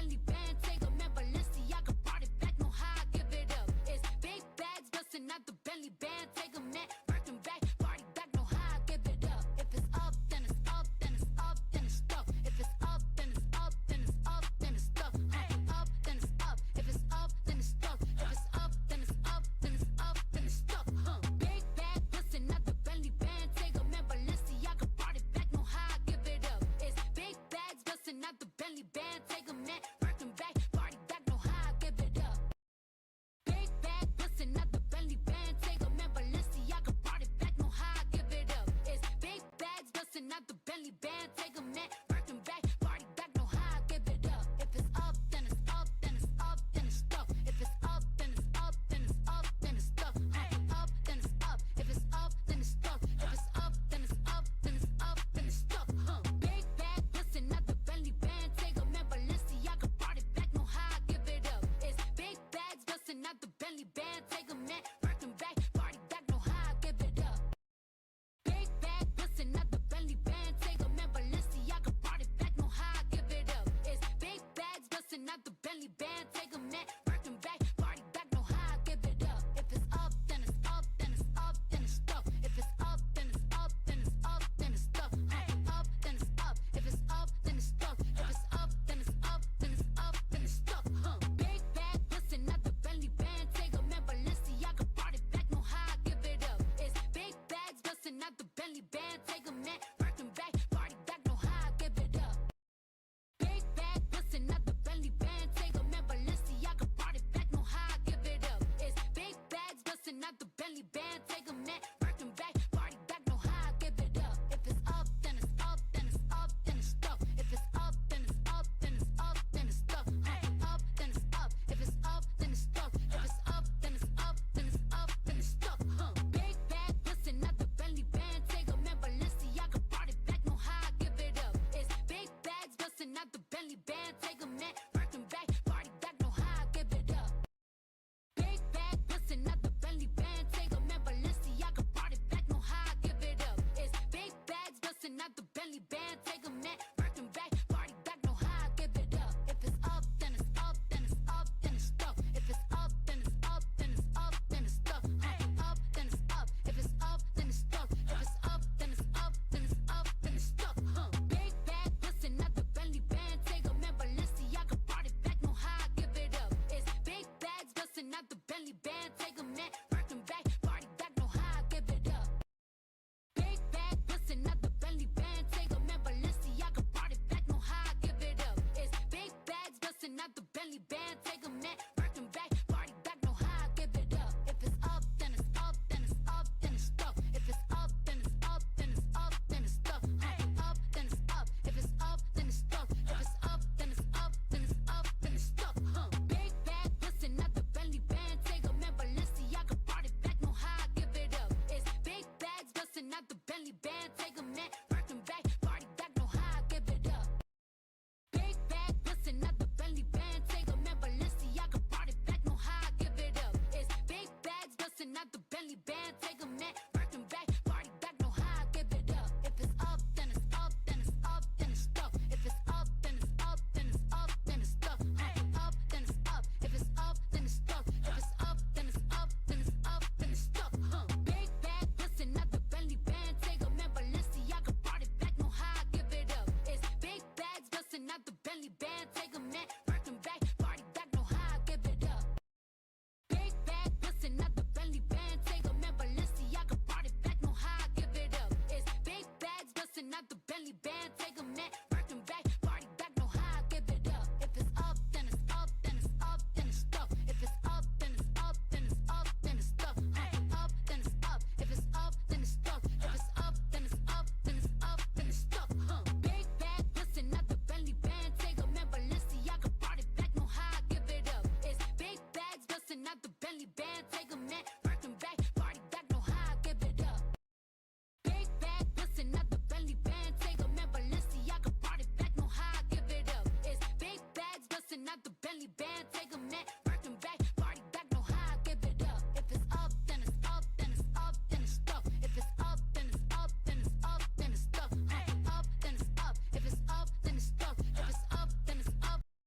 Bentley band, take a man, Balenciaga brought it back, know how I give it up. It's big bags busting out the Bentley band, take a man, working back, party back, know how I give it up. If it's up, then it's up, then it's up, then it's stuck. If it's up, then it's up, then it's up, then it's stuck. Up, then it's up. If it's up, then it's stuck. If it's up, then it's up, then it's up, then it's stuck. Big bag busting out the Bentley band, take a man, Balenciaga brought it back, know how I give it up. It's big bags busting out the Bentley band, take a man, working back, party back, know how I give it up. Big bag busting out the Bentley band, take a man, Balenciaga brought it back, know how I give it up. It's big bags busting out the Bentley band, take a man, working back, party back, know how I give it up. If it's up, then it's up, then it's up, then it's stuck. If it's up, then it's up, then it's up, then it's stuck. Up, then it's up. If it's up, then it's stuck. If it's up, then it's up, then it's up, then it's stuck. Big bag busting out the Bentley band, take a man, Balenciaga brought it back, know how I give it up. It's big bags busting out the Bentley band, take a man, working back, party back, know how I give it up. Big bag busting out the Bentley band, take a man, Balenciaga brought it back, know how I give it up. It's big bags busting out the Bentley band, take a man, working back, party back, know how I give it up. If it's up, then it's up, then it's up, then it's stuck. If it's up, then it's up, then it's up, then it's stuck. Up, then it's up. If it's up, then it's stuck. If it's up, then it's up, then it's up, then it's stuck. Big bag busting out the Bentley band, take a man, Balenciaga brought it back, know how I give it up. It's big bags busting out the Bentley band, take a man, working back, party back, know how I give it up. Big bag busting out the Bentley band, take a man, Balenciaga brought it back, know how I give it up. It's big bags busting out the Bentley band, take a man, working back, party back, know how I give it up. If it's up, then it's up, then it's up, then it's stuck. If it's up, then it's up, then it's up, then it's stuck. Up, then it's up. If it's up, then it's stuck. If it's up, then it's up, then it's up, then it's stuck. Big bag busting out the Bentley band, take a man, Balenciaga brought it back, know how I give it up. It's big bags busting out the Bentley band, take a man, working back, party back, know how I give it up. Big bag busting out the Bentley band, take a man, Balenciaga brought it back, know how I give it up. It's big bags busting out the Bentley band, take a man, working back, party back, know how I give it up. If it's up, then it's up, then it's up, then it's stuck. If it's up, then it's up, then it's up, then it's stuck. Up, then it's up. If it's up, then it's stuck. If it's up, then it's up, then it's up, then it's stuck. Big bag busting out the Bentley band, take a man, Balenciaga brought it back, know how I give it up. It's big bags busting out the Bentley band, take a man, working back, party back, know how I give it up. Big bag busting out the Bentley band, take a man, Balenciaga brought it back, know how I give it up. It's big bags busting out the Bentley band, take a man, working back, party back, know how I give it up. If it's up, then it's up, then it's up, then it's stuck. If it's up, then it's up, then it's up, then it's stuck. Up, then it's up. If it's up, then it's stuck. If it's up, then it's up, then it's up, then it's stuck. Big bag busting out the Bentley band, take a man, Balenciaga brought it back, know how I give it up. It's big bags busting out the Bentley band, take a man, working back, party back, know how I give it up. Big bag busting out the Bentley band, take a man, working back, party back, know how I give it up. If it's up, then it's up, then it's up, then it's stuck. If it's up, then it's up. If it's up, then it's up, then it's up, then it's up, then it's stuck. Big bag busting out the Bentley band, take a man, Balenciaga brought it back, know how I give it up. It's big bags busting out the Bentley band, take a man, working back, party back, know how I give it up. It's big bags busting out the Bentley band, take a man, working back, party back, know how I give it up. Big bag busting out the Bentley band, take a man, Balenciaga brought it back, know how I give it up. It's big bags busting out the Bentley band, take a man, working back, party back, know how I give it up. If it's up, then it's up, then it's up, then it's stuck. If it's up, then it's up, then it's up, then it's stuck. Up, then it's up. If it's up, then it's stuck. If it's up, then it's up, then it's up, then it's stuck. Big bag busting out the Bentley band, take a man, Balenciaga brought it back, know how I give it up. It's big bags busting out the Bentley band, take a man,